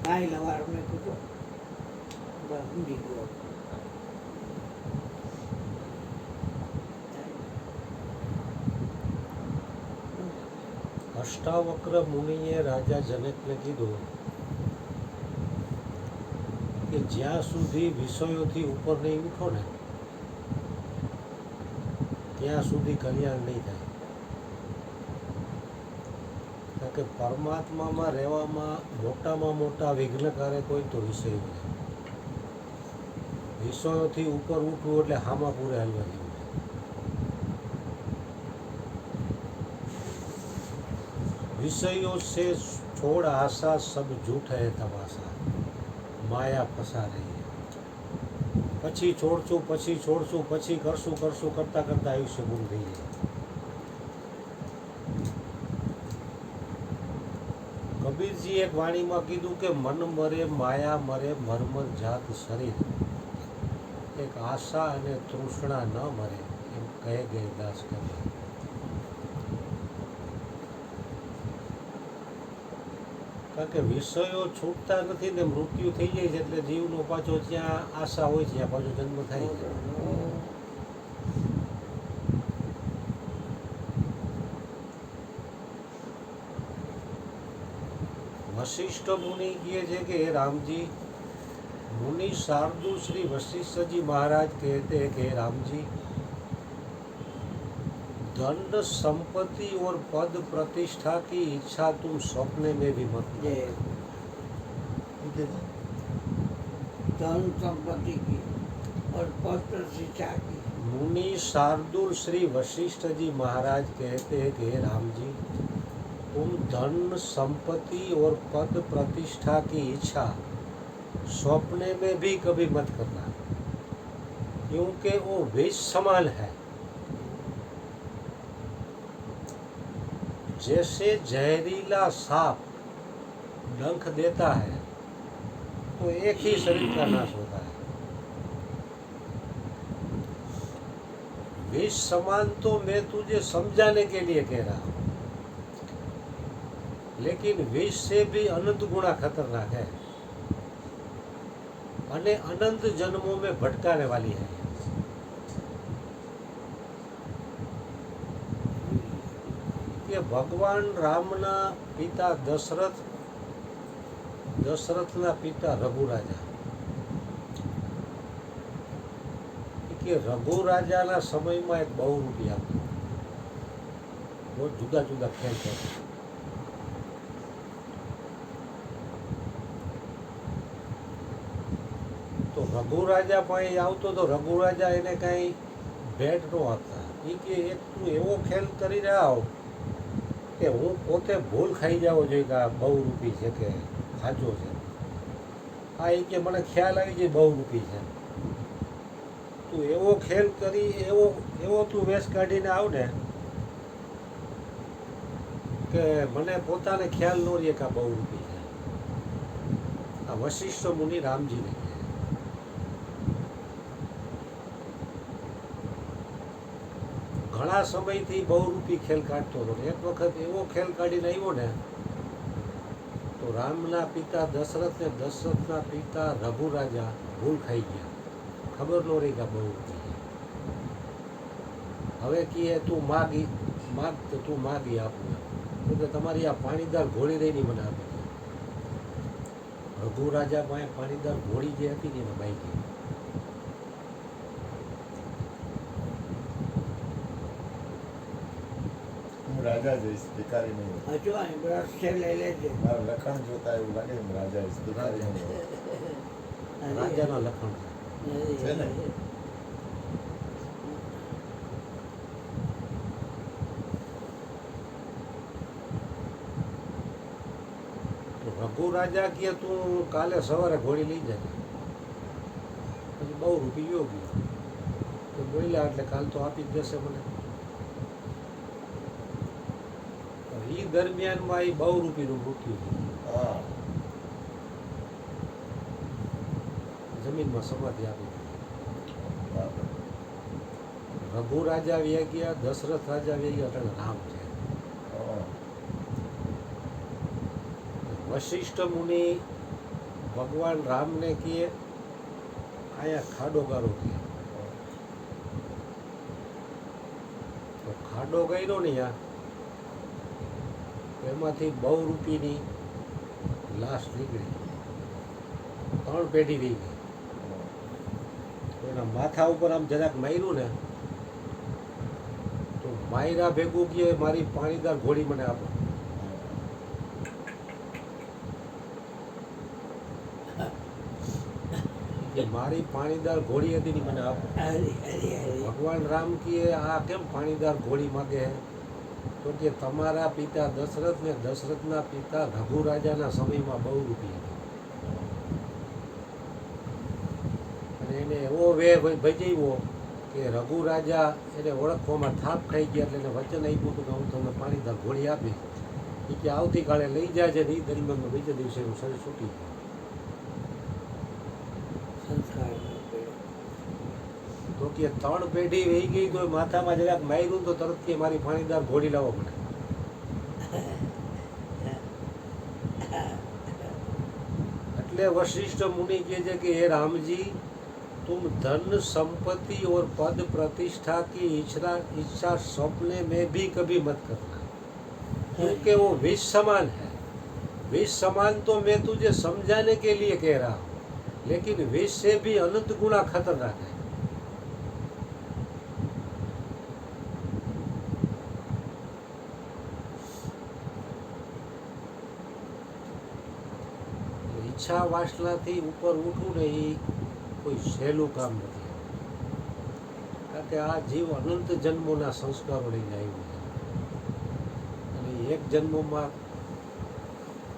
કાંઈ લવાર મેં કીધું બસ ઊંડી ગયો. અષ્ટાવક્ર મુનિએ રાજા જનકને કીધું કે જ્યાં સુધી વિષયોથી ઉપર નહીં ઉઠો ને ત્યાં સુધી કલ્યાણ નહીં થાય. કારણ કે પરમાત્મામાં રહેવામાં મોટામાં મોટા વિઘ્નકારક હોય તો વિષયો છે. વિષયોથી ઉપર ઉઠવું એટલે હામા પૂરે હાલવા જેવું છે. विषयों से छोड़ आशा सब झूठ है तमाशा माया फसा રહી है. પછી છોડશું પછી કરશું કરતા આયુષ્ય ગુમ થઈ જાય. કબીરજી એક વાણીમાં કીધું કે મન મરે માયા મરે મરમર જાત શરીર, એક આશા અને તૃષ્ણા ન મરે એમ કહે ગયે દાસ કબીર. કારણ કે વિષયો છૂટતા નથી ને મૃત્યુ થઈ જાય છે એટલે જીવનો પાછો જ્યાં આશા હોય છે ત્યાં પાછો જન્મ થાય છે. वशिष्ठ मुनि किए थे कि राम जी, मुनि शार्दुल श्री वशिष्ठ जी महाराज कहते हैं कि राम जी, धन संपत्ति और पद प्रतिष्ठा की इच्छा तुम स्वप्ने में भी मत धन संपत्ति की और पद प्रतिष्ठा की. मुनि शार्दुल श्री वशिष्ठ जी महाराज कहते हैं कि राम जी, तुम धन संपत्ति और पद प्रतिष्ठा की इच्छा स्वप्ने में भी कभी मत करना, क्योंकि वो विष समान है. जैसे जहरीला सांप डंक देता है तो एक ही शरीर का नाश होता है. विष समान तो मैं तुझे समझाने के लिए कह रहा हूं, लेकिन विष से भी अनंत गुना खतरनाक है અને अनंत जन्मों में भटकाने वाली है. કે ભગવાન રામના પિતા દશરથના પિતા રઘુરાજા, કે રઘુરાજાના સમયમાં એક બહુરૂપી આવતો, બહુ જુદા જુદા ખેલ કરતો. તો રઘુરાજા પાસે આવતો તો રઘુરાજા એને કાંઈ ભેટ ન આપતા. એ કે એક તું એવો ખેલ કરી રહ્યા હો કે હું પોતે ભૂલ ખાઈ જાવો જોઈએ કે આ બહુરૂપી છે કે સાચો છે. આ એ કે મને ખ્યાલ આવી જાય બહુરૂપી છે. તું એવો ખેલ કરી એવો તું વેશ કાઢીને આવ ને કે મને પોતાને ખ્યાલ ન રહે કે આ બહુરૂપી છે. આ વશિષ્ઠ મુનિ રામજીને કહે. ઘણા સમયથી બહુરૂપી ખેલ કાઢતો હતો. એક વખત એવો ખેલ કાઢીને આવ્યો ને તો રામના પિતા દશરથ ને દશરથના પિતા રઘુરાજા ભૂલ ખાઈ ગયા. ખબર ન રહી કે બહુરૂપી છે. હવે કહે તું માગ તો તું માગી આપું, કે તમારી આ પાણીદાર ઘોડી રહીને મને આપી દે. રઘુરાજા પાસે પાણીદાર ઘોડી જે હતી ને એને માગી. રાજા જઈશ, ભિખારી નહીં. હજુ અહીં બ્રશ છે લઈ લેજે. મારા લખણ જોતા એવું લાગે હું રાજા જઈશ, ભિખારી નહીં. રાજાના લખણ છે ને? રઘુરાજા કે તું કાલે સવારે ઘોડી લઈ જાય. પછી બહુરૂપી યોગી તો બોલ્યા એટલે કાલ તો આપી જ દેશે મને. એ દરમિયાનમાં એ બહુરૂપીનું મૃત્યુ થયું. હા, જમીનમાં સમાધિ આપી દીધી. બરાબર. રઘુ રાજા વ્યા ગયા, દશરથ રાજા વ્યા ગયા, એટલે રામ છે. હા. વશિષ્ઠ મુનિ ભગવાન રામને કહે અહીંયા ખાડો ગારો કહે તો ખાડો કર્યો ને યા એમાંથી બહુ રૂપિયાની લાશ નીકળી 3 પેઢી રહી ગઈ તો એના માથા ઉપર આમ જરાક માર્યું ને તો માયરા ભેગું કે મારી પાણીદાર ઘોડી મને આપો. કે મારી પાણીદાર ઘોડી હતી ને મને આપો. હરી હરી હરી ભગવાન રામ કહે આ કેમ પાણીદાર ઘોડી માગે છે? તો કે તમારા પિતા દશરથ ને દશરથના પિતા રઘુ રાજાના સમયમાં બહુ રૂપિયા અને એને એવો વેહ ભજવ્યો કે રઘુ રાજા એને ઓળખવામાં થાપ ખાઈ ગયા એટલે એને વચન આપ્યું હતું કે હું તમને પાણીદાર ઘોડી આપીશ. એ કે આવતીકાલે લઈ જાય છે ને એ દરમિયાનમાં બીજે દિવસે હું શરીર છૂટી ગયું. સંસ્કાર તો કે 3 પેઢી વહી ગઈ તો માથામાં જરાક માર્યું તો તરત કે મારી પાણીદાર ઘોડી લાવો મને. એટલે वशिष्ठ मुनि કહે છે કે हे राम जी तुम धन संपत्ति और पद प्रतिष्ठा की इच्छा सपने में भी कभी मत करना क्योंकि वो विष समान है. विष समान तो मैं तुझे समझाने के लिए कह रहा हूँ लेकिन विष से भी अनंत गुना खतरनाक है. ઈચ્છા વાસનાથી ઉપર ઉઠવું ને એ કોઈ સહેલું કામ નથી કારણ કે આ જીવ અનંત જન્મોના સંસ્કારો લઈને આવ્યું છે અને એક જન્મમાં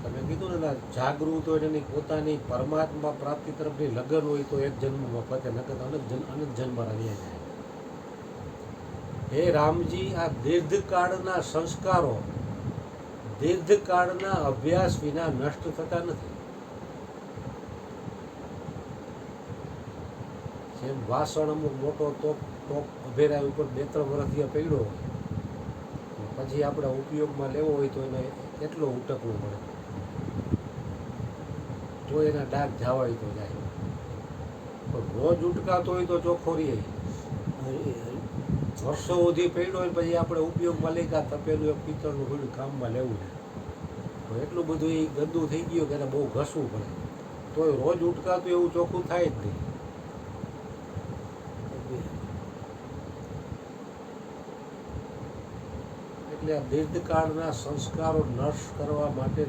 તમે કીધું ને જાગૃત હોય એની પોતાની પરમાત્મા પ્રાપ્તિ તરફની લગન હોય તો એક જન્મમાં પતે નકર અનંત જન્મ રહ્યા જાય. હે રામજી આ દીર્ઘકાળના સંસ્કારો દીર્ઘકાળના અભ્યાસ વિના નષ્ટ થતા નથી. જેમ વાસણ અમુક મોટો ટોપ અભેરા ઉપર 2-3 વર્ષથી પડ્યો હોય પછી આપણે ઉપયોગમાં લેવો હોય તો એને કેટલો ઉટકવો પડે તો એના ડાઘ જવાય તો જાય પણ રોજ ઉટકાતો હોય તો ચોખ્ખો રહે. હરી હરી વર્ષો સુધી પડ્યો હોય પછી આપણે ઉપયોગમાં લઈ ગયા તપેલું એક પિત્તળનું થોડું કામમાં લેવું છે તો એટલું બધું એ ગંદુ થઈ ગયું કે એને બહુ ઘસવું પડે તો રોજ ઉટકાતું એવું ચોખ્ખું થાય જ નહીં. એટલે આ દીર્ઘકાળના સંસ્કારો નષ્ટ કરવા માટે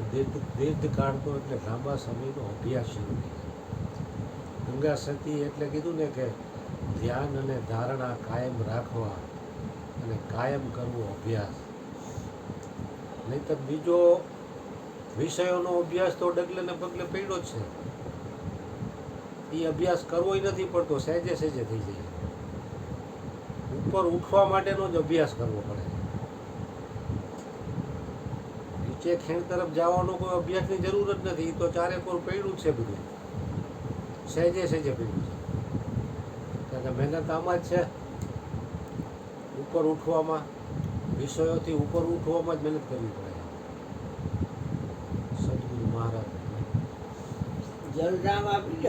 દીર્ઘકાળનો એટલે લાંબા સમયનો અભ્યાસ શરૂ થાય. ગંગા સતી એટલે કીધું ને કે ધ્યાન અને ધારણા કાયમ રાખવા અને કાયમ કરવો અભ્યાસ. નહીં તો બીજો વિષયોનો અભ્યાસ તો ડગલે ને પગલે પડ્યો જ છે. એ અભ્યાસ કરવો નથી પડતો સહેજે સહેજે થઈ જાય. ઉપર ઉઠવા માટેનો જ અભ્યાસ કરવો પડે. નીચે ખેણ તરફ જવાનો કોઈ અભ્યાસની જરૂર જ નથી. એ તો ચારેકોર પડ્યું જ છે બધું સહેજે સહેજે પડ્યું છે કારણ કે મહેનત આમાં જ છે ઉપર ઉઠવામાં વિષયોથી ઉપર ઉઠવામાં જ મહેનત કરવી પડે. સદગુરુ મહારાજ જલરામ આપી